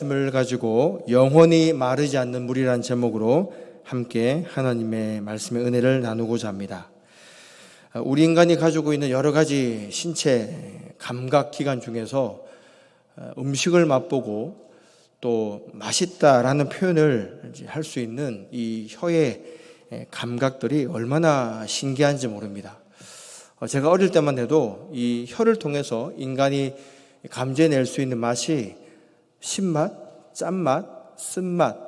말씀을 가지고 영원히 마르지 않는 물이라는 제목으로 함께 하나님의 말씀의 은혜를 나누고자 합니다. 우리 인간이 가지고 있는 여러 가지 신체 감각 기관 중에서 음식을 맛보고 또 맛있다라는 표현을 할 수 있는 이 혀의 감각들이 얼마나 신기한지 모릅니다. 제가 어릴 때만 해도 이 혀를 통해서 인간이 감지해낼 수 있는 맛이 신맛, 짠맛, 쓴맛,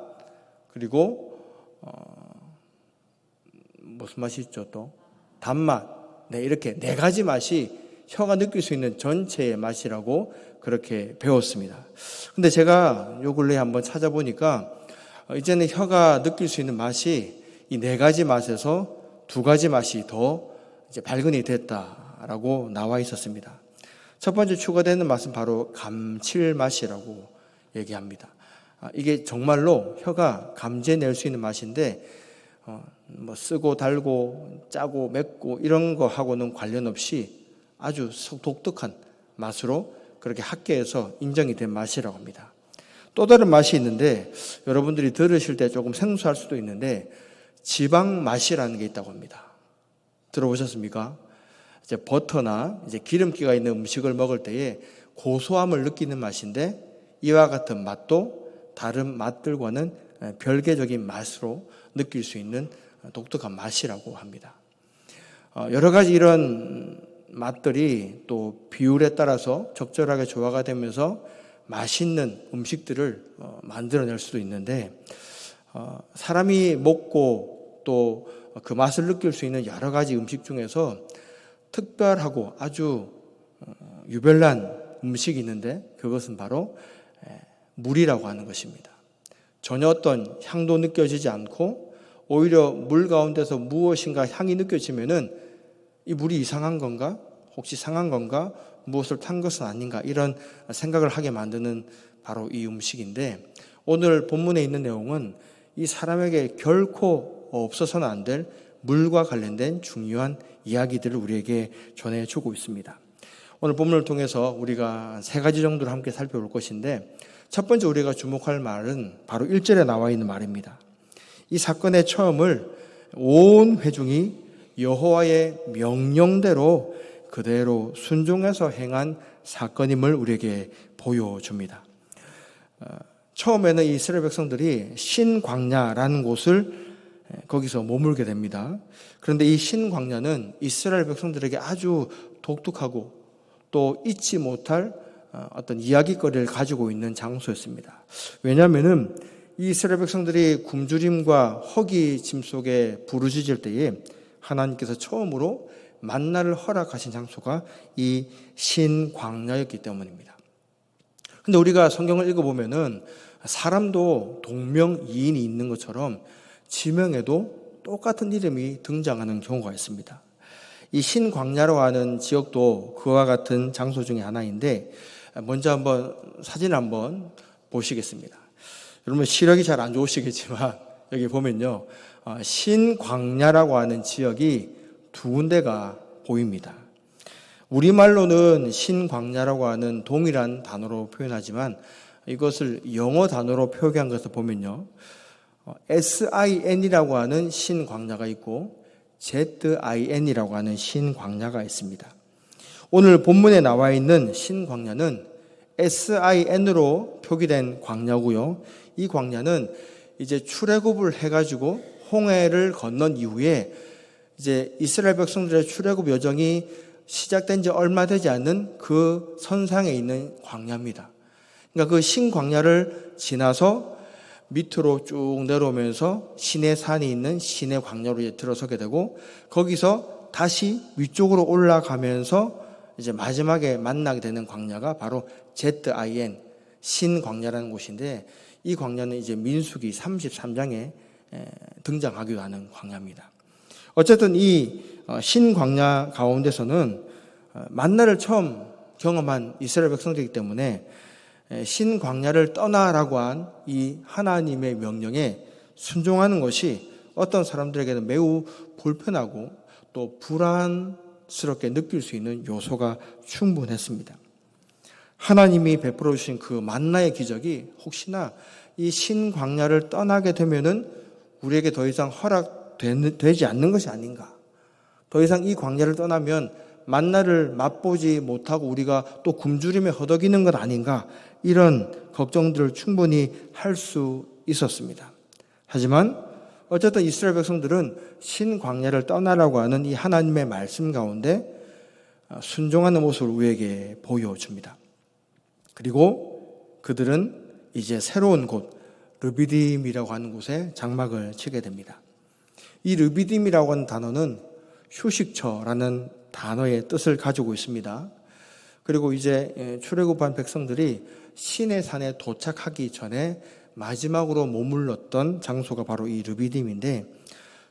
그리고 무슨 맛이 있죠 또? 단맛. 이렇게 네 가지 맛이 혀가 느낄 수 있는 전체의 맛이라고 그렇게 배웠습니다. 근데 제가 요 근래에 한번 찾아보니까 이제는 혀가 느낄 수 있는 맛이 이 네 가지 맛에서 두 가지 맛이 더 이제 발견이 됐다라고 나와 있었습니다. 첫 번째 추가되는 맛은 바로 감칠맛이라고 얘기합니다. 이게 정말로 혀가 감지해낼 수 있는 맛인데 뭐 쓰고 달고 짜고 맵고 이런 거하고는 관련 없이 아주 독특한 맛으로 그렇게 학계에서 인정이 된 맛이라고 합니다. 또 다른 맛이 있는데 여러분들이 들으실 때 조금 생소할 수도 있는데 지방 맛이라는 게 있다고 합니다. 들어보셨습니까? 이제 버터나 이제 기름기가 있는 음식을 먹을 때에 고소함을 느끼는 맛인데 이와 같은 맛도 다른 맛들과는 별개적인 맛으로 느낄 수 있는 독특한 맛이라고 합니다. 여러 가지 이런 맛들이 또 비율에 따라서 적절하게 조화가 되면서 맛있는 음식들을 만들어낼 수도 있는데 사람이 먹고 또 그 맛을 느낄 수 있는 여러 가지 음식 중에서 특별하고 아주 유별난 음식이 있는데 그것은 바로 물이라고 하는 것입니다. 전혀 어떤 향도 느껴지지 않고 오히려 물 가운데서 무엇인가 향이 느껴지면은 이 물이 이상한 건가? 혹시 상한 건가? 무엇을 탄 것은 아닌가? 이런 생각을 하게 만드는 바로 이 음식인데 오늘 본문에 있는 내용은 이 사람에게 결코 없어서는 안 될 물과 관련된 중요한 이야기들을 우리에게 전해주고 있습니다. 오늘 본문을 통해서 우리가 세 가지 정도를 함께 살펴볼 것인데 첫 번째 우리가 주목할 말은 바로 1절에 나와 있는 말입니다. 이 사건의 처음을 온 회중이 여호와의 명령대로 그대로 순종해서 행한 사건임을 우리에게 보여줍니다. 처음에는 이스라엘 백성들이 신광야라는 곳을 거기서 머물게 됩니다. 그런데 이 신광야는 이스라엘 백성들에게 아주 독특하고 또 잊지 못할 어떤 이야기거리를 가지고 있는 장소였습니다. 왜냐하면은 이 이스라엘 백성들이 굶주림과 허기짐 속에 부르짖을 때에 하나님께서 처음으로 만나를 허락하신 장소가 이 신광야였기 때문입니다. 근데 우리가 성경을 읽어보면은 사람도 동명이인이 있는 것처럼 지명에도 똑같은 이름이 등장하는 경우가 있습니다. 이 신광야로 하는 지역도 그와 같은 장소 중에 하나인데 먼저 한번 사진을 한번 보시겠습니다. 여러분 시력이 잘 안 좋으시겠지만 여기 보면요 신광야라고 하는 지역이 두 군데가 보입니다. 우리말로는 신광야라고 하는 동일한 단어로 표현하지만 이것을 영어 단어로 표기한 것을 보면요 SIN이라고 하는 신광야가 있고 ZIN이라고 하는 신광야가 있습니다. 오늘 본문에 나와 있는 신광야는 SIN으로 표기된 광야고요. 이 광야는 이제 출애굽을 해가지고 홍해를 건넌 이후에 이제 이스라엘 백성들의 출애굽 여정이 시작된 지 얼마 되지 않는 그 선상에 있는 광야입니다. 그러니까 그 신광야를 지나서 밑으로 쭉 내려오면서 시내 산이 있는 시내 광야로 이제 들어서게 되고 거기서 다시 위쪽으로 올라가면서 이제 마지막에 만나게 되는 광야가 바로 ZIN 신광야라는 곳인데 이 광야는 이제 민수기 33장에 등장하기도 하는 광야입니다. 어쨌든 이 신광야 가운데서는 만나를 처음 경험한 이스라엘 백성들이기 때문에 신광야를 떠나라고 한 이 하나님의 명령에 순종하는 것이 어떤 사람들에게는 매우 불편하고 또 불안스럽게 느낄 수 있는 요소가 충분했습니다. 하나님이 베풀어 주신 그 만나의 기적이 혹시나 이 신광야를 떠나게 되면은 우리에게 더 이상 허락되지 않는 것이 아닌가. 더 이상 이 광야를 떠나면 만나를 맛보지 못하고 우리가 또 굶주림에 허덕이는 것 아닌가. 이런 걱정들을 충분히 할 수 있었습니다. 하지만 어쨌든 이스라엘 백성들은 신광야를 떠나라고 하는 이 하나님의 말씀 가운데 순종하는 모습을 우리에게 보여줍니다. 그리고 그들은 이제 새로운 곳 르비딤이라고 하는 곳에 장막을 치게 됩니다. 이 르비딤이라고 하는 단어는 휴식처라는 단어의 뜻을 가지고 있습니다. 그리고 이제 출애굽한 백성들이 시내산에 도착하기 전에 마지막으로 머물렀던 장소가 바로 이 르비딤인데,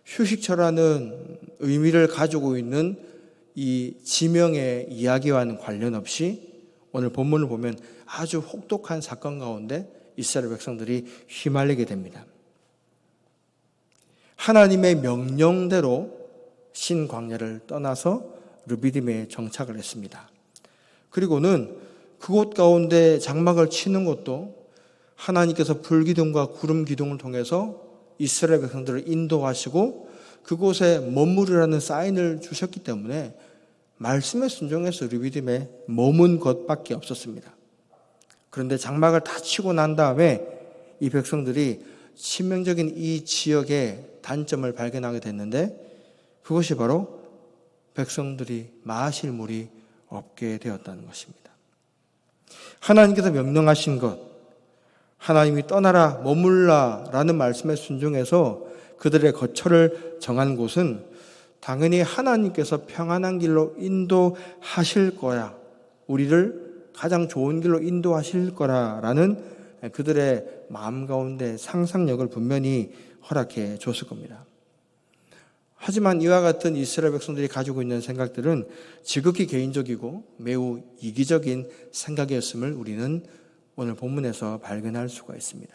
휴식처라는 의미를 가지고 있는 이 지명의 이야기와는 관련 없이 오늘 본문을 보면 아주 혹독한 사건 가운데 이스라엘 백성들이 휘말리게 됩니다. 하나님의 명령대로 신광야를 떠나서 르비딤에 정착을 했습니다. 그리고는 그곳 가운데 장막을 치는 것도 하나님께서 불기둥과 구름 기둥을 통해서 이스라엘 백성들을 인도하시고 그곳에 머무르라는 사인을 주셨기 때문에 말씀에 순종해서 르비딤에 머문 것밖에 없었습니다. 그런데 장막을 다 치고 난 다음에 이 백성들이 치명적인 이 지역의 단점을 발견하게 됐는데, 그것이 바로 백성들이 마실 물이 없게 되었다는 것입니다. 하나님께서 명령하신 것, 하나님이 떠나라 머물라 라는 말씀에 순종해서 그들의 거처를 정한 곳은 당연히 하나님께서 평안한 길로 인도하실 거야, 우리를 가장 좋은 길로 인도하실 거라라는 그들의 마음 가운데 상상력을 분명히 허락해 줬을 겁니다. 하지만 이와 같은 이스라엘 백성들이 가지고 있는 생각들은 지극히 개인적이고 매우 이기적인 생각이었음을 우리는 오늘 본문에서 발견할 수가 있습니다.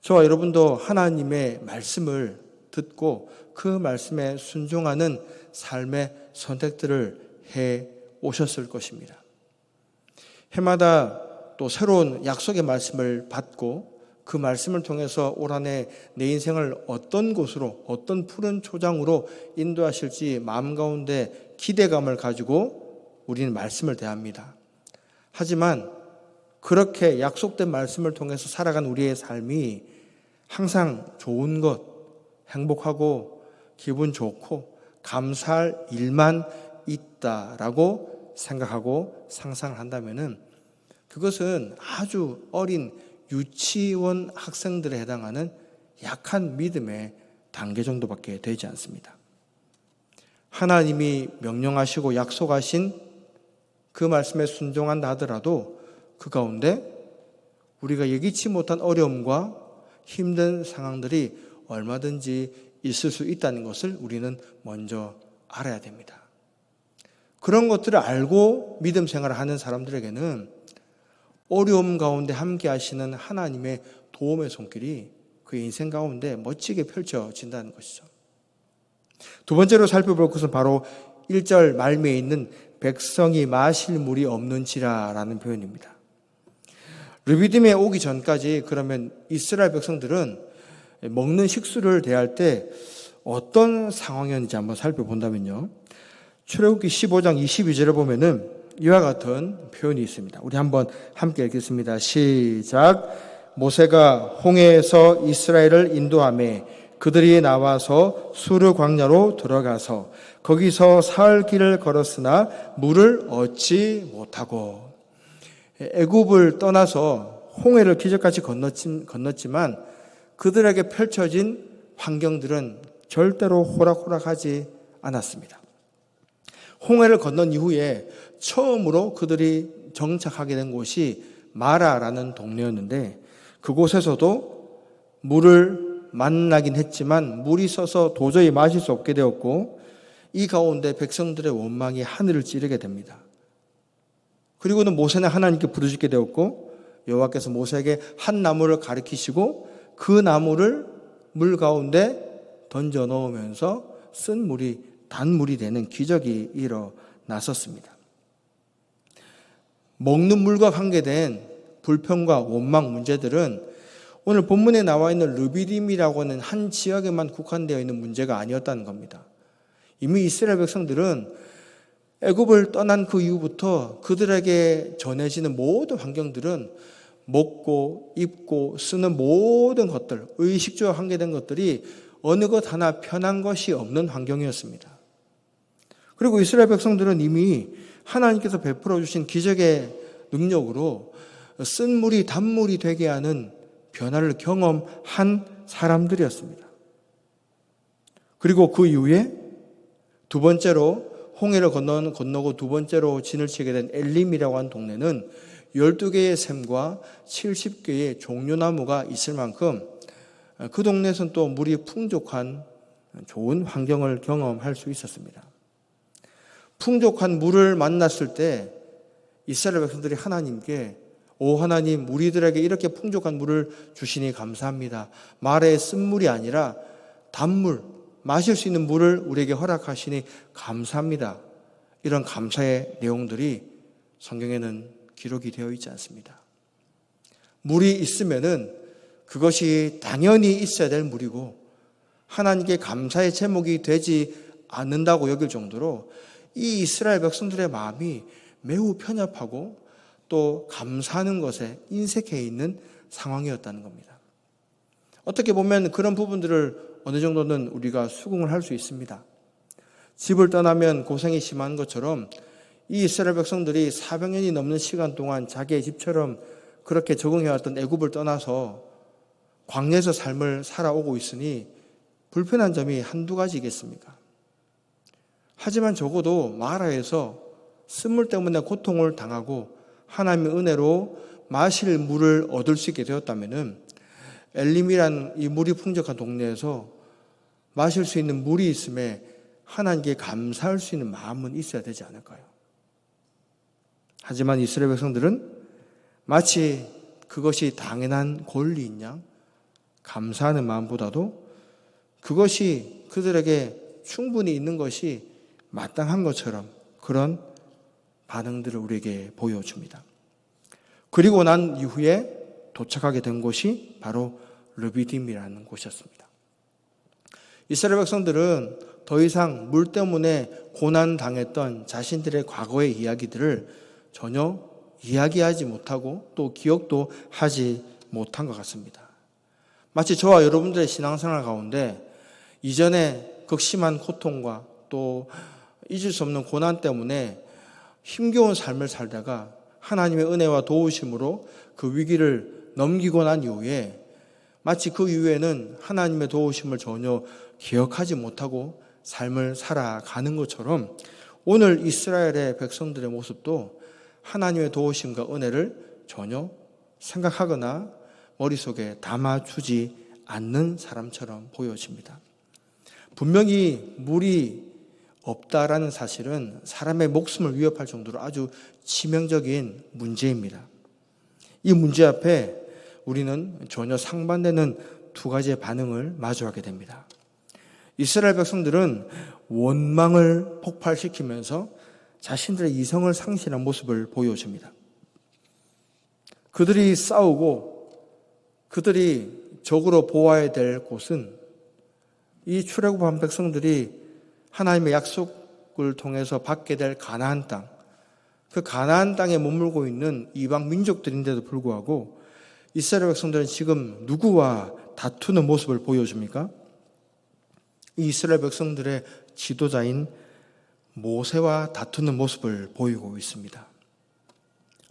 저와 여러분도 하나님의 말씀을 듣고 그 말씀에 순종하는 삶의 선택들을 해 오셨을 것입니다. 해마다 또 새로운 약속의 말씀을 받고 그 말씀을 통해서 올 한 해 내 인생을 어떤 곳으로, 어떤 푸른 초장으로 인도하실지 마음 가운데 기대감을 가지고 우리는 말씀을 대합니다. 하지만 그렇게 약속된 말씀을 통해서 살아간 우리의 삶이 항상 좋은 것, 행복하고 기분 좋고 감사할 일만 있다라고 생각하고 상상을 한다면은 그것은 아주 어린 유치원 학생들에 해당하는 약한 믿음의 단계 정도밖에 되지 않습니다. 하나님이 명령하시고 약속하신 그 말씀에 순종한다 하더라도 그 가운데 우리가 예기치 못한 어려움과 힘든 상황들이 얼마든지 있을 수 있다는 것을 우리는 먼저 알아야 됩니다. 그런 것들을 알고 믿음 생활을 하는 사람들에게는 어려움 가운데 함께 하시는 하나님의 도움의 손길이 그의 인생 가운데 멋지게 펼쳐진다는 것이죠. 두 번째로 살펴볼 것은 바로 1절 말미에 있는 백성이 마실 물이 없는지라라는 표현입니다. 르비딤에 오기 전까지 그러면 이스라엘 백성들은 먹는 식수를 대할 때 어떤 상황이었는지 한번 살펴본다면요. 출애굽기 15장 22절에 보면은 이와 같은 표현이 있습니다. 우리 한번 함께 읽겠습니다. 시작. 모세가 홍해에서 이스라엘을 인도하매 그들이 나와서 수르 광야로 들어가서 거기서 사흘 길을 걸었으나 물을 얻지 못하고, 애굽을 떠나서 홍해를 기적같이 건넜지만 그들에게 펼쳐진 환경들은 절대로 호락호락하지 않았습니다. 홍해를 건넌 이후에 처음으로 그들이 정착하게 된 곳이 마라라는 동네였는데, 그곳에서도 물을 만나긴 했지만 물이 써서 도저히 마실 수 없게 되었고, 이 가운데 백성들의 원망이 하늘을 찌르게 됩니다. 그리고는 모세는 하나님께 부르짖게 되었고, 여호와께서 모세에게 한 나무를 가리키시고 그 나무를 물 가운데 던져 넣으면서 쓴 물이 단물이 되는 기적이 일어났었습니다. 먹는 물과 관계된 불평과 원망 문제들은 오늘 본문에 나와 있는 르비딤이라고 하는 한 지역에만 국한되어 있는 문제가 아니었다는 겁니다. 이미 이스라엘 백성들은 애굽을 떠난 그 이후부터 그들에게 전해지는 모든 환경들은 먹고 입고 쓰는 모든 것들, 의식주와 관계된 것들이 어느 것 하나 편한 것이 없는 환경이었습니다. 그리고 이스라엘 백성들은 이미 하나님께서 베풀어 주신 기적의 능력으로 쓴 물이 단물이 되게 하는 변화를 경험한 사람들이었습니다. 그리고 그 이후에 두 번째로 홍해를 건너고 두 번째로 진을 치게 된 엘림이라고 하는 동네는 12개의 샘과 70개의 종려나무가 있을 만큼 그 동네에서는 또 물이 풍족한 좋은 환경을 경험할 수 있었습니다. 풍족한 물을 만났을 때 이스라엘 백성들이 하나님께 오 하나님, 우리들에게 이렇게 풍족한 물을 주시니 감사합니다. 말의 쓴물이 아니라 단물, 마실 수 있는 물을 우리에게 허락하시니 감사합니다. 이런 감사의 내용들이 성경에는 기록이 되어 있지 않습니다. 물이 있으면은 그것이 당연히 있어야 될 물이고 하나님께 감사의 제목이 되지 않는다고 여길 정도로 이 이스라엘 백성들의 마음이 매우 편협하고 또 감사하는 것에 인색해 있는 상황이었다는 겁니다. 어떻게 보면 그런 부분들을 어느 정도는 우리가 수긍을 할 수 있습니다. 집을 떠나면 고생이 심한 것처럼 이 이스라엘 백성들이 400년이 넘는 시간 동안 자기의 집처럼 그렇게 적응해왔던 애굽을 떠나서 광야에서 삶을 살아오고 있으니 불편한 점이 한두 가지겠습니까? 하지만 적어도 마라에서 쓴물 때문에 고통을 당하고 하나님의 은혜로 마실 물을 얻을 수 있게 되었다면 엘림이란 이 물이 풍족한 동네에서 마실 수 있는 물이 있음에 하나님께 감사할 수 있는 마음은 있어야 되지 않을까요? 하지만 이스라엘 백성들은 마치 그것이 당연한 권리인 양 감사하는 마음보다도 그것이 그들에게 충분히 있는 것이 마땅한 것처럼 그런 반응들을 우리에게 보여줍니다. 그리고 난 이후에 도착하게 된 곳이 바로 르비딤이라는 곳이었습니다. 이스라엘 백성들은 더 이상 물 때문에 고난당했던 자신들의 과거의 이야기들을 전혀 이야기하지 못하고 또 기억도 하지 못한 것 같습니다. 마치 저와 여러분들의 신앙생활 가운데 이전에 극심한 고통과 또 잊을 수 없는 고난 때문에 힘겨운 삶을 살다가 하나님의 은혜와 도우심으로 그 위기를 넘기고 난 이후에 마치 그 이후에는 하나님의 도우심을 전혀 기억하지 못하고 삶을 살아가는 것처럼 오늘 이스라엘의 백성들의 모습도 하나님의 도우심과 은혜를 전혀 생각하거나 머릿속에 담아주지 않는 사람처럼 보여집니다. 분명히 물이 없다라는 사실은 사람의 목숨을 위협할 정도로 아주 치명적인 문제입니다. 이 문제 앞에 우리는 전혀 상반되는 두 가지의 반응을 마주하게 됩니다. 이스라엘 백성들은 원망을 폭발시키면서 자신들의 이성을 상실한 모습을 보여줍니다. 그들이 싸우고 그들이 적으로 보아야 될 곳은 이 출애굽한 백성들이 하나님의 약속을 통해서 받게 될 가나안 땅, 그 가나안 땅에 머물고 있는 이방 민족들인데도 불구하고 이스라엘 백성들은 지금 누구와 다투는 모습을 보여줍니까? 이 이스라엘 백성들의 지도자인 모세와 다투는 모습을 보이고 있습니다.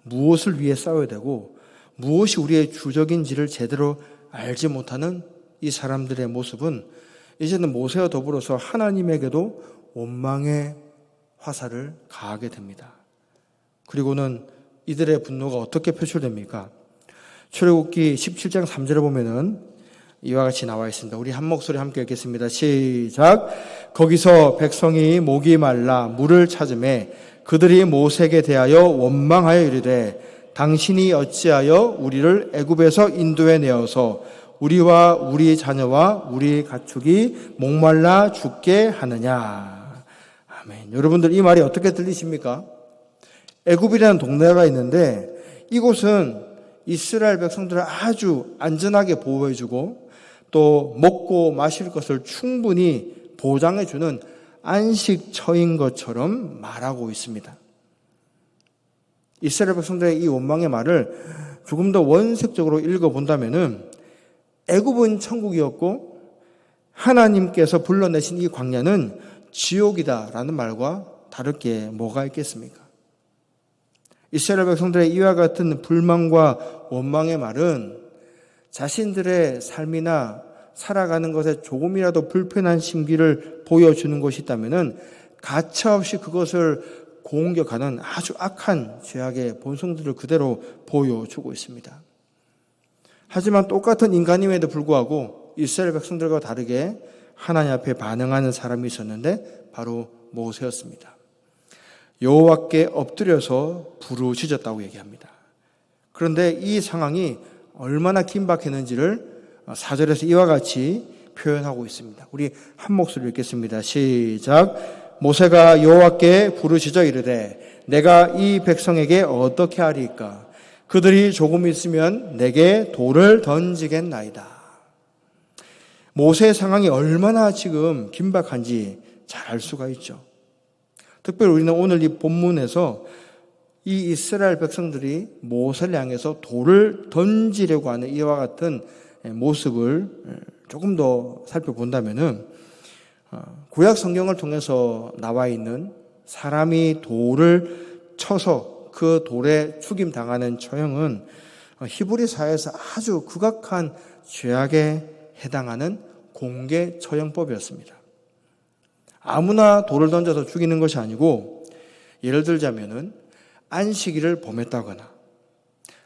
무엇을 위해 싸워야 되고 무엇이 우리의 주적인지를 제대로 알지 못하는 이 사람들의 모습은 이제는 모세와 더불어서 하나님에게도 원망의 화살을 가하게 됩니다. 그리고는 이들의 분노가 어떻게 표출됩니까? 출애굽기 17장 3절에 보면은 이와 같이 나와 있습니다. 우리 한 목소리 함께 읽겠습니다. 시작. 거기서 백성이 목이 말라 물을 찾으매 그들이 모세에게 대하여 원망하여 이르되 당신이 어찌하여 우리를 애굽에서 인도해 내어서 우리와 우리 자녀와 우리 가축이 목말라 죽게 하느냐. 아멘. 여러분들 이 말이 어떻게 들리십니까? 애굽이라는 동네가 있는데 이곳은 이스라엘 백성들을 아주 안전하게 보호해주고 또 먹고 마실 것을 충분히 보장해주는 안식처인 것처럼 말하고 있습니다. 이스라엘 백성들의 이 원망의 말을 조금 더 원색적으로 읽어본다면은 애굽은 천국이었고 하나님께서 불러내신 이 광야는 지옥이다라는 말과 다를 게 뭐가 있겠습니까? 이스라엘 백성들의 이와 같은 불만과 원망의 말은 자신들의 삶이나 살아가는 것에 조금이라도 불편한 심기를 보여주는 것이 있다면 가차없이 그것을 공격하는 아주 악한 죄악의 본성들을 그대로 보여주고 있습니다. 하지만 똑같은 인간임에도 불구하고 이스라엘 백성들과 다르게 하나님 앞에 반응하는 사람이 있었는데 바로 모세였습니다. 여호와께 엎드려서 부르짖었다고 얘기합니다. 그런데 이 상황이 얼마나 긴박했는지를 4절에서 이와 같이 표현하고 있습니다. 우리 한 목소리로 읽겠습니다. 시작. 모세가 여호와께 부르짖어 이르되 내가 이 백성에게 어떻게 하리이까? 그들이 조금 있으면 내게 돌을 던지겠나이다. 모세의 상황이 얼마나 지금 긴박한지 잘 알 수가 있죠. 특별히 우리는 오늘 이 본문에서 이 이스라엘 백성들이 모세를 향해서 돌을 던지려고 하는 이와 같은 모습을 조금 더 살펴본다면은 구약 성경을 통해서 나와 있는 사람이 돌을 쳐서 그 돌에 죽임 당하는 처형은 히브리 사회에서 아주 극악한 죄악에 해당하는 공개 처형법이었습니다. 아무나 돌을 던져서 죽이는 것이 아니고 예를 들자면은 안식일을 범했다거나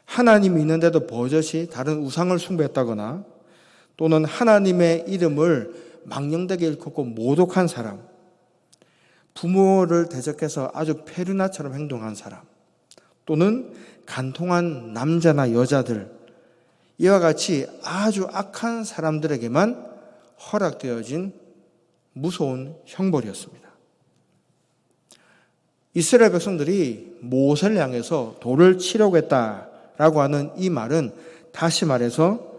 하나님이 있는데도 버젓이 다른 우상을 숭배했다거나 또는 하나님의 이름을 망령되게 일컫고 모독한 사람, 부모를 대적해서 아주 페르나처럼 행동한 사람, 또는 간통한 남자나 여자들, 이와 같이 아주 악한 사람들에게만 허락되어진 무서운 형벌이었습니다. 이스라엘 백성들이 모세를 향해서 돌을 치려고 했다라고 하는 이 말은 다시 말해서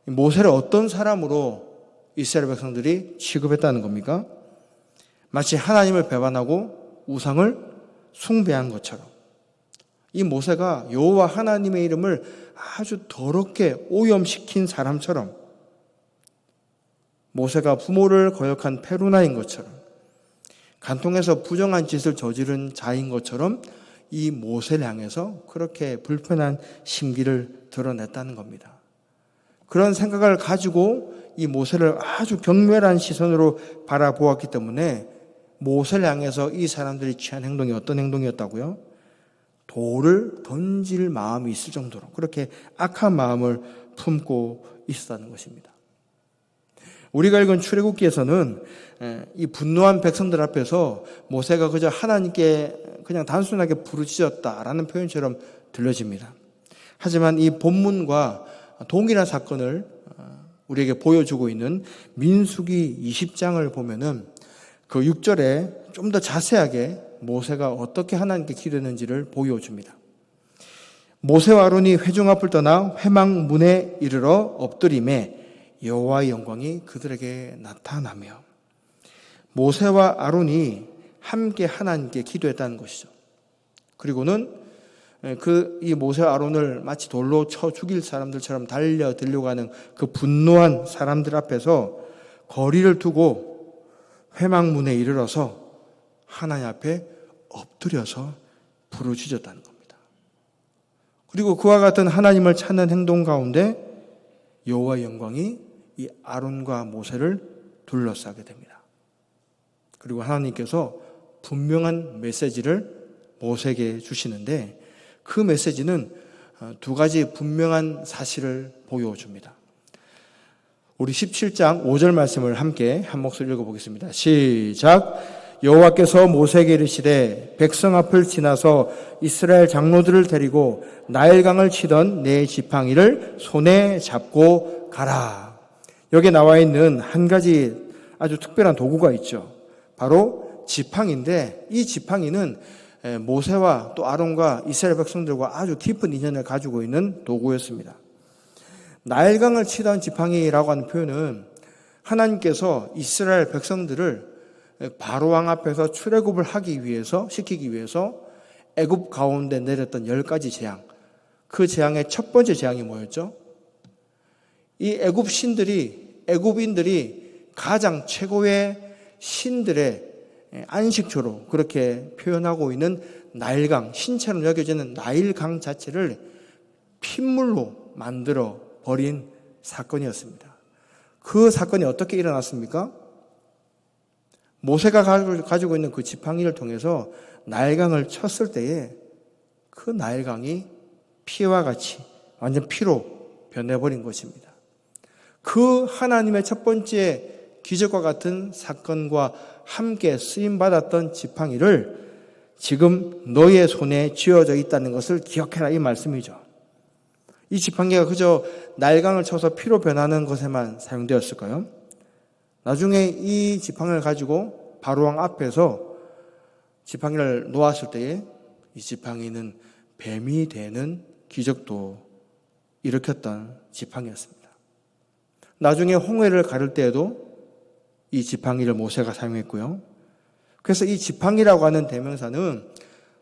모세를 어떤 사람으로 이스라엘 백성들이 취급했다는 겁니까? 마치 하나님을 배반하고 우상을 숭배한 것처럼 이 모세가 여호와 하나님의 이름을 아주 더럽게 오염시킨 사람처럼 모세가 부모를 거역한 페루나인 것처럼 간통해서 부정한 짓을 저지른 자인 것처럼 이 모세를 향해서 그렇게 불편한 심기를 드러냈다는 겁니다. 그런 생각을 가지고 이 모세를 아주 경멸한 시선으로 바라보았기 때문에 모세를 향해서 이 사람들이 취한 행동이 어떤 행동이었다고요? 돌을 던질 마음이 있을 정도로 그렇게 악한 마음을 품고 있었다는 것입니다. 우리가 읽은 출애굽기에서는 이 분노한 백성들 앞에서 모세가 그저 하나님께 그냥 단순하게 부르짖었다라는 표현처럼 들려집니다. 하지만 이 본문과 동일한 사건을 우리에게 보여주고 있는 민수기 20장을 보면은 그 6절에 좀 더 자세하게 모세가 어떻게 하나님께 기도했는지를 보여줍니다. 모세와 아론이 회중 앞을 떠나 회막문에 이르러 엎드림에 여호와의 영광이 그들에게 나타나며 모세와 아론이 함께 하나님께 기도했다는 것이죠. 그리고는 이 모세와 아론을 마치 돌로 쳐 죽일 사람들처럼 달려들려고 하는 그 분노한 사람들 앞에서 거리를 두고 회막문에 이르러서 하나님 앞에 엎드려서 부르짖었다는 겁니다. 그리고 그와 같은 하나님을 찾는 행동 가운데 여호와의 영광이 이 아론과 모세를 둘러싸게 됩니다. 그리고 하나님께서 분명한 메시지를 모세에게 주시는데 그 메시지는 두 가지 분명한 사실을 보여줍니다. 우리 17장 5절 말씀을 함께 한 목소리 읽어보겠습니다. 시작. 여호와께서 모세에게 이르시되 백성 앞을 지나서 이스라엘 장로들을 데리고 나일강을 치던 네 지팡이를 손에 잡고 가라. 여기에 나와 있는 한 가지 아주 특별한 도구가 있죠. 바로 지팡이인데 이 지팡이는 모세와 또 아론과 이스라엘 백성들과 아주 깊은 인연을 가지고 있는 도구였습니다. 나일강을 치던 지팡이라고 하는 표현은 하나님께서 이스라엘 백성들을 바로왕 앞에서 출애굽을 시키기 위해서 애굽 가운데 내렸던 10가지 재앙, 그 재앙의 첫 번째 재앙이 뭐였죠? 이 애굽인들이 가장 최고의 신들의 안식처로 그렇게 표현하고 있는 나일강, 신처럼 여겨지는 나일강 자체를 핏물로 만들어 버린 사건이었습니다. 그 사건이 어떻게 일어났습니까? 모세가 가지고 있는 그 지팡이를 통해서 나일강을 쳤을 때에 그 나일강이 피와 같이 완전 피로 변해버린 것입니다. 그 하나님의 첫 번째 기적과 같은 사건과 함께 쓰임받았던 지팡이를 지금 너의 손에 쥐어져 있다는 것을 기억해라, 이 말씀이죠. 이 지팡이가 그저 나일강을 쳐서 피로 변하는 것에만 사용되었을까요? 나중에 이 지팡이를 가지고 바로왕 앞에서 지팡이를 놓았을 때에 이 지팡이는 뱀이 되는 기적도 일으켰던 지팡이였습니다. 나중에 홍해를 가를 때에도 이 지팡이를 모세가 사용했고요. 그래서 이 지팡이라고 하는 대명사는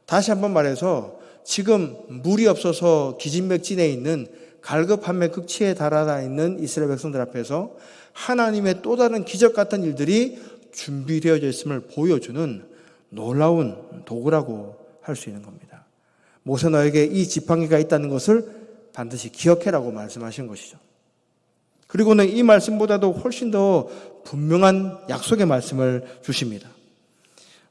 다시 한번 말해서 지금 물이 없어서 기진맥진해 있는 갈급함의 극치에 달하다 있는 이스라엘 백성들 앞에서 하나님의 또 다른 기적 같은 일들이 준비되어져 있음을 보여주는 놀라운 도구라고 할 수 있는 겁니다. 모세 너에게 이 지팡이가 있다는 것을 반드시 기억해라고 말씀하신 것이죠. 그리고는 이 말씀보다도 훨씬 더 분명한 약속의 말씀을 주십니다.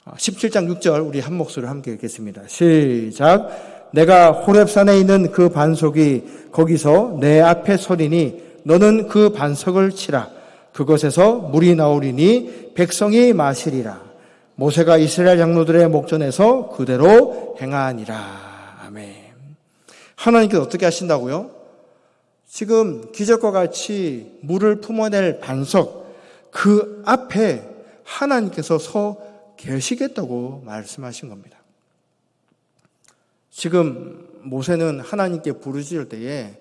17장 6절 우리 한 목소리로 함께 읽겠습니다. 시작. 내가 호렙산에 있는 그 반석이 거기서 내 앞에 서리니 너는 그 반석을 치라. 그것에서 물이 나오리니 백성이 마시리라. 모세가 이스라엘 장로들의 목전에서 그대로 행하니라. 아멘. 하나님께서 어떻게 하신다고요? 지금 기적과 같이 물을 품어낼 반석, 그 앞에 하나님께서 서 계시겠다고 말씀하신 겁니다. 지금 모세는 하나님께 부르짖을 때에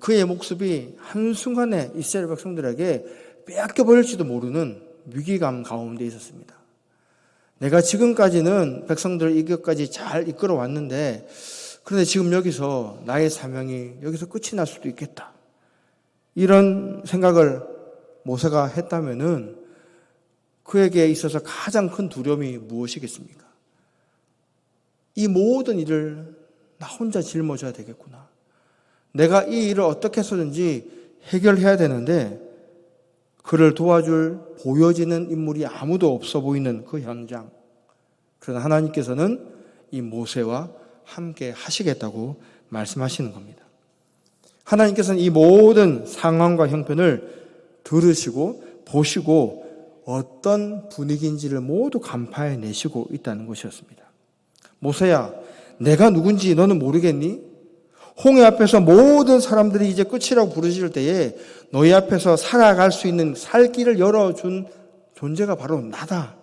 그의 목숨이 한순간에 이스라엘 백성들에게 빼앗겨 버릴지도 모르는 위기감 가운데 있었습니다. 내가 지금까지는 백성들을 이것까지 잘 이끌어 왔는데 그런데 지금 여기서 나의 사명이 여기서 끝이 날 수도 있겠다. 이런 생각을 모세가 했다면은 그에게 있어서 가장 큰 두려움이 무엇이겠습니까? 이 모든 일을 나 혼자 짊어져야 되겠구나. 내가 이 일을 어떻게 해서든지 해결해야 되는데 그를 도와줄 보여지는 인물이 아무도 없어 보이는 그 현장. 그러나 하나님께서는 이 모세와 함께 하시겠다고 말씀하시는 겁니다. 하나님께서는 이 모든 상황과 형편을 들으시고 보시고 어떤 분위기인지를 모두 간파해내시고 있다는 것이었습니다. 모세야, 내가 누군지 너는 모르겠니? 홍해 앞에서 모든 사람들이 이제 끝이라고 부르짖을 때에 너희 앞에서 살아갈 수 있는 살 길을 열어준 존재가 바로 나다.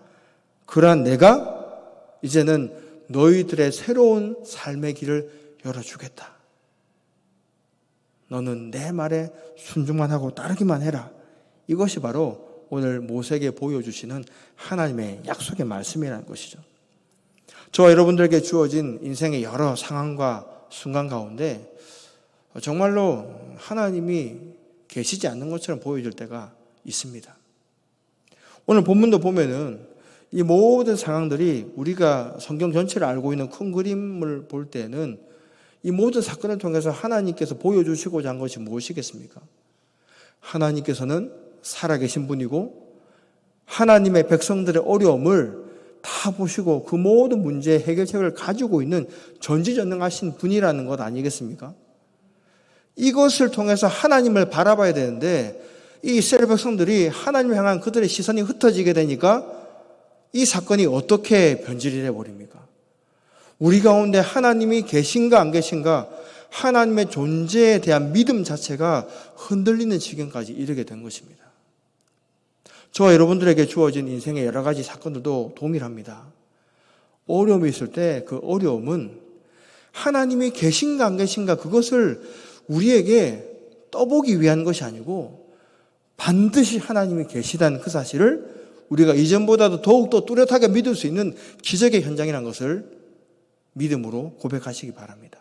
그러한 내가 이제는 너희들의 새로운 삶의 길을 열어주겠다. 너는 내 말에 순종만 하고 따르기만 해라. 이것이 바로 오늘 모세에게 보여주시는 하나님의 약속의 말씀이라는 것이죠. 저와 여러분들에게 주어진 인생의 여러 상황과 순간 가운데 정말로 하나님이 계시지 않는 것처럼 보여질 때가 있습니다. 오늘 본문도 보면은 이 모든 상황들이 우리가 성경 전체를 알고 있는 큰 그림을 볼 때는 이 모든 사건을 통해서 하나님께서 보여주시고자 한 것이 무엇이겠습니까? 하나님께서는 살아계신 분이고 하나님의 백성들의 어려움을 다 보시고 그 모든 문제의 해결책을 가지고 있는 전지전능하신 분이라는 것 아니겠습니까? 이것을 통해서 하나님을 바라봐야 되는데 이 이스라엘 백성들이 하나님을 향한 그들의 시선이 흩어지게 되니까 이 사건이 어떻게 변질이 되어버립니까? 우리 가운데 하나님이 계신가 안 계신가 하나님의 존재에 대한 믿음 자체가 흔들리는 지경까지 이르게 된 것입니다. 저와 여러분들에게 주어진 인생의 여러 가지 사건들도 동일합니다. 어려움이 있을 때 그 어려움은 하나님이 계신가 안 계신가 그것을 우리에게 떠보기 위한 것이 아니고 반드시 하나님이 계시다는 그 사실을 우리가 이전보다도 더욱더 뚜렷하게 믿을 수 있는 기적의 현장이라는 것을 믿음으로 고백하시기 바랍니다.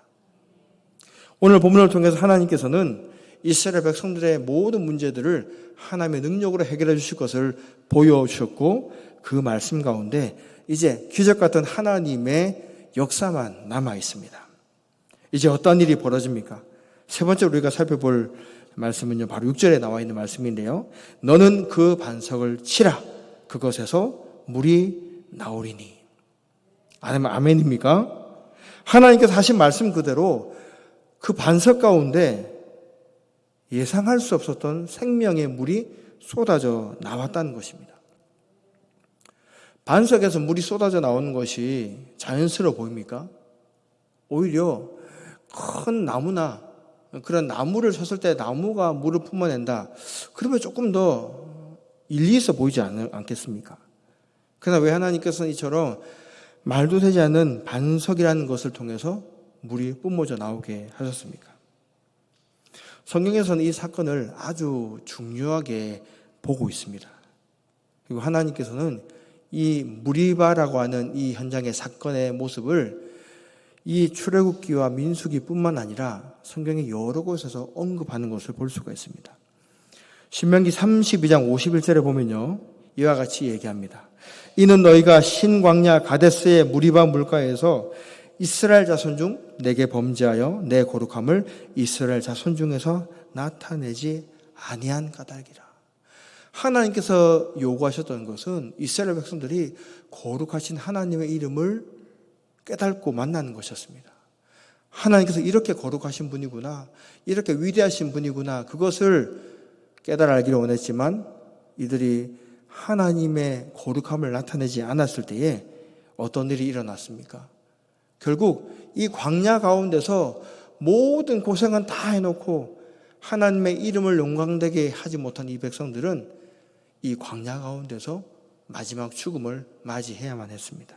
오늘 본문을 통해서 하나님께서는 이스라엘 백성들의 모든 문제들을 하나님의 능력으로 해결해 주실 것을 보여주셨고 그 말씀 가운데 이제 기적 같은 하나님의 역사만 남아 있습니다. 이제 어떤 일이 벌어집니까? 세 번째로 우리가 살펴볼 말씀은요, 바로 6절에 나와 있는 말씀인데요. 너는 그 반석을 치라. 그것에서 물이 나오리니. 아멘입니까? 하나님께서 하신 말씀 그대로 그 반석 가운데 예상할 수 없었던 생명의 물이 쏟아져 나왔다는 것입니다. 반석에서 물이 쏟아져 나오는 것이 자연스러워 보입니까? 오히려 큰 나무나 그런 나무를 쳤을 때 나무가 물을 뿜어낸다. 그러면 조금 더 일리 있어 보이지 않겠습니까? 그러나 왜 하나님께서는 이처럼 말도 되지 않는 반석이라는 것을 통해서 물이 뿜어져 나오게 하셨습니까? 성경에서는 이 사건을 아주 중요하게 보고 있습니다. 그리고 하나님께서는 이 무리바라고 하는 이 현장의 사건의 모습을 이 출애굽기와 민수기뿐만 아니라 성경의 여러 곳에서 언급하는 것을 볼 수가 있습니다. 신명기 32장 51절에 보면요, 이와 같이 얘기합니다. 이는 너희가 신광야 가데스의 무리바 물가에서 이스라엘 자손 중 내게 범죄하여 내 거룩함을 이스라엘 자손 중에서 나타내지 아니한 까닭이라. 하나님께서 요구하셨던 것은 이스라엘 백성들이 거룩하신 하나님의 이름을 깨닫고 만나는 것이었습니다. 하나님께서 이렇게 거룩하신 분이구나, 이렇게 위대하신 분이구나, 그것을 깨달아 알기를 원했지만 이들이 하나님의 거룩함을 나타내지 않았을 때에 어떤 일이 일어났습니까? 결국 이 광야 가운데서 모든 고생은 다 해놓고 하나님의 이름을 영광되게 하지 못한 이 백성들은 이 광야 가운데서 마지막 죽음을 맞이해야만 했습니다.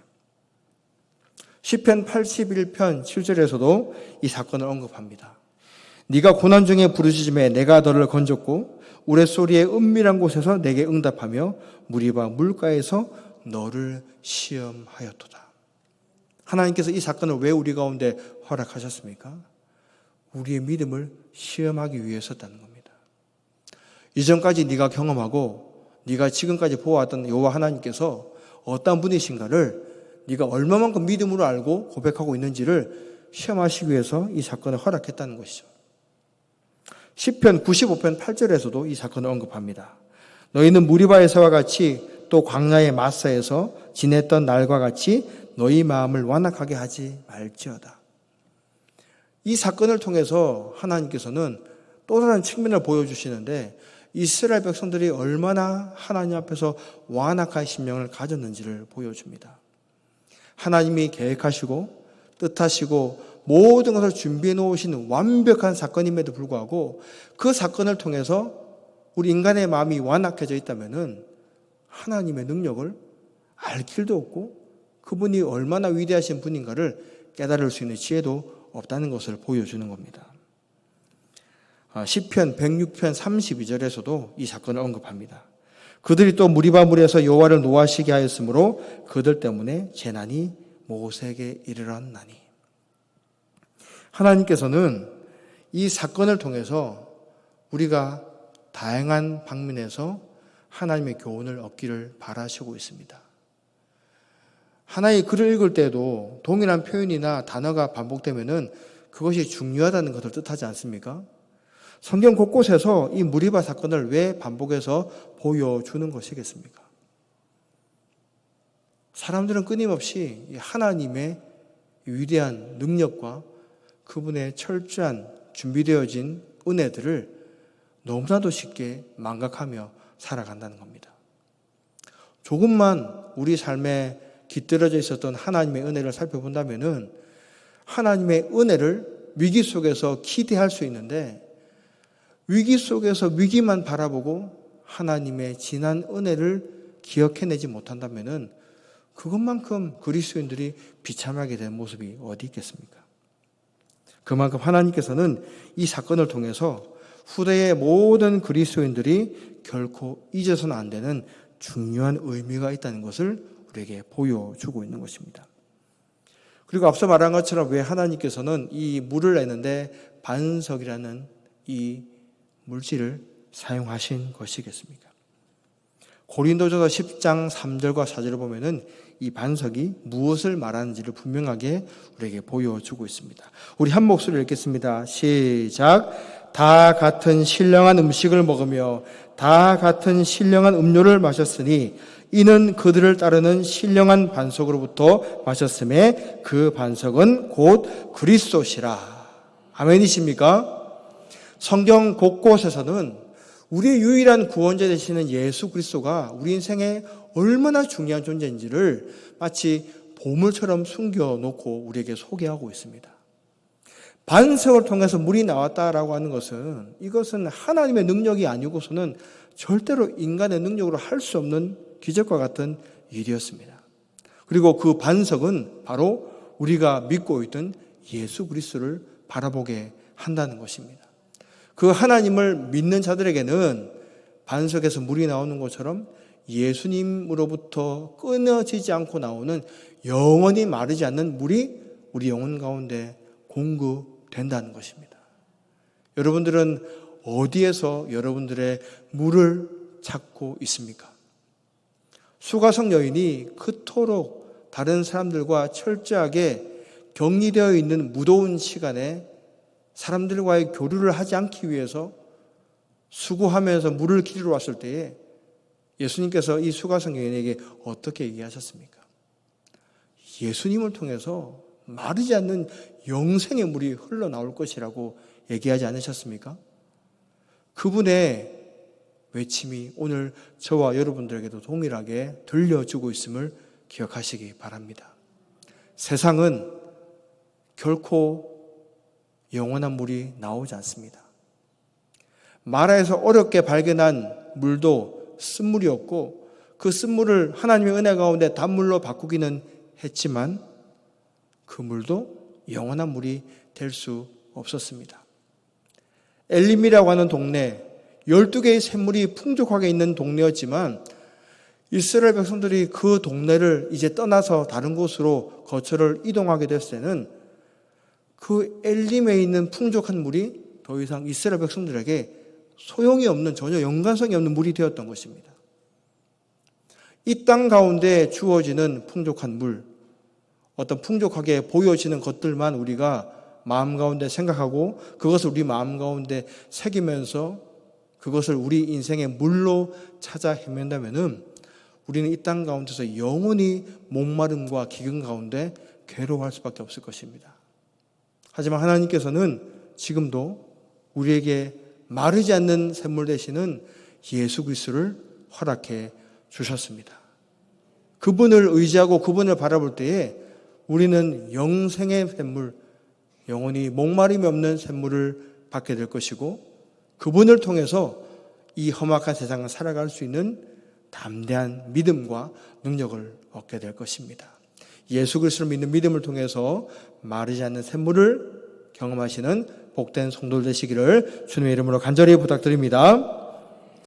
시편 81편 7절에서도 이 사건을 언급합니다. 네가 고난 중에 부르짖음에 내가 너를 건졌고 우레소리의 은밀한 곳에서 내게 응답하며 무리바 물가에서 너를 시험하였도다. 하나님께서 이 사건을 왜 우리 가운데 허락하셨습니까? 우리의 믿음을 시험하기 위해서였다는 겁니다. 이전까지 네가 경험하고 네가 지금까지 보아왔던 여호와 하나님께서 어떤 분이신가를 네가 얼마만큼 믿음으로 알고 고백하고 있는지를 시험하시기 위해서 이 사건을 허락했다는 것이죠. 시편 95편 8절에서도 이 사건을 언급합니다. 너희는 무리바에서와 같이 또 광야의 마사에서 지냈던 날과 같이 너희 마음을 완악하게 하지 말지어다. 이 사건을 통해서 하나님께서는 또 다른 측면을 보여주시는데 이스라엘 백성들이 얼마나 하나님 앞에서 완악한 심령을 가졌는지를 보여줍니다. 하나님이 계획하시고 뜻하시고 모든 것을 준비해 놓으신 완벽한 사건임에도 불구하고 그 사건을 통해서 우리 인간의 마음이 완악해져 있다면 하나님의 능력을 알 길도 없고 그분이 얼마나 위대하신 분인가를 깨달을 수 있는 지혜도 없다는 것을 보여주는 겁니다. 시편 106편 32절에서도 이 사건을 언급합니다. 그들이 또 무리바 물에서 여호와를 노하시게 하였으므로 그들 때문에 재난이 모색에 이르렀나니. 하나님께서는 이 사건을 통해서 우리가 다양한 방면에서 하나님의 교훈을 얻기를 바라시고 있습니다. 하나의 글을 읽을 때도 동일한 표현이나 단어가 반복되면은 그것이 중요하다는 것을 뜻하지 않습니까? 성경 곳곳에서 이 무리바 사건을 왜 반복해서 보여주는 것이겠습니까? 사람들은 끊임없이 하나님의 위대한 능력과 그분의 철저한 준비되어진 은혜들을 너무나도 쉽게 망각하며 살아간다는 겁니다. 조금만 우리 삶에 깃들어져 있었던 하나님의 은혜를 살펴본다면은 하나님의 은혜를 위기 속에서 기대할 수 있는데 위기 속에서 위기만 바라보고 하나님의 진한 은혜를 기억해내지 못한다면은 그것만큼 그리스도인들이 비참하게 된 모습이 어디 있겠습니까? 그만큼 하나님께서는 이 사건을 통해서 후대의 모든 그리스도인들이 결코 잊어서는 안 되는 중요한 의미가 있다는 것을 우리에게 보여주고 있는 것입니다. 그리고 앞서 말한 것처럼 왜 하나님께서는 이 물을 내는데 반석이라는 이 물질을 사용하신 것이겠습니까? 고린도전서 10장 3절과 4절을 보면은 이 반석이 무엇을 말하는지를 분명하게 우리에게 보여주고 있습니다. 우리 한 목소리를 읽겠습니다. 시작. 다 같은 신령한 음식을 먹으며 다 같은 신령한 음료를 마셨으니 이는 그들을 따르는 신령한 반석으로부터 마셨음에 그 반석은 곧 그리스도시라. 아멘이십니까? 성경 곳곳에서는 우리의 유일한 구원자 되시는 예수 그리스도가 우리 인생에 얼마나 중요한 존재인지를 마치 보물처럼 숨겨놓고 우리에게 소개하고 있습니다. 반석을 통해서 물이 나왔다라고 하는 것은 이것은 하나님의 능력이 아니고서는 절대로 인간의 능력으로 할 수 없는 기적과 같은 일이었습니다. 그리고 그 반석은 바로 우리가 믿고 있던 예수 그리스도를 바라보게 한다는 것입니다. 그 하나님을 믿는 자들에게는 반석에서 물이 나오는 것처럼 예수님으로부터 끊어지지 않고 나오는 영원히 마르지 않는 물이 우리 영혼 가운데 공급된다는 것입니다. 여러분들은 어디에서 여러분들의 물을 찾고 있습니까? 수가성 여인이 그토록 다른 사람들과 철저하게 격리되어 있는 무더운 시간에 사람들과의 교류를 하지 않기 위해서 수고하면서 물을 기르러 왔을 때에 예수님께서 이 수가성 여인에게 어떻게 얘기하셨습니까? 예수님을 통해서 마르지 않는 영생의 물이 흘러나올 것이라고 얘기하지 않으셨습니까? 그분의 외침이 오늘 저와 여러분들에게도 동일하게 들려주고 있음을 기억하시기 바랍니다. 세상은 결코 영원한 물이 나오지 않습니다. 마라에서 어렵게 발견한 물도 쓴물이었고 그 쓴물을 하나님의 은혜 가운데 단물로 바꾸기는 했지만 그 물도 영원한 물이 될 수 없었습니다. 엘림이라고 하는 동네, 12개의 샘물이 풍족하게 있는 동네였지만 이스라엘 백성들이 그 동네를 이제 떠나서 다른 곳으로 거처를 이동하게 됐을 때는 그 엘림에 있는 풍족한 물이 더 이상 이스라엘 백성들에게 소용이 없는, 전혀 연관성이 없는 물이 되었던 것입니다. 이 땅 가운데 주어지는 풍족한 물, 어떤 풍족하게 보여지는 것들만 우리가 마음 가운데 생각하고 그것을 우리 마음 가운데 새기면서 그것을 우리 인생의 물로 찾아 헤맨다면은 우리는 이 땅 가운데서 영원히 목마름과 기근 가운데 괴로워할 수밖에 없을 것입니다. 하지만 하나님께서는 지금도 우리에게 마르지 않는 샘물 되시는 예수 그리스도를 허락해 주셨습니다. 그분을 의지하고 그분을 바라볼 때에 우리는 영생의 샘물, 영원히 목마름이 없는 샘물을 받게 될 것이고 그분을 통해서 이 험악한 세상을 살아갈 수 있는 담대한 믿음과 능력을 얻게 될 것입니다. 예수 그리스도를 믿는 믿음을 통해서 마르지 않는 샘물을 경험하시는 복된 성도들 되시기를 주님의 이름으로 간절히 부탁드립니다.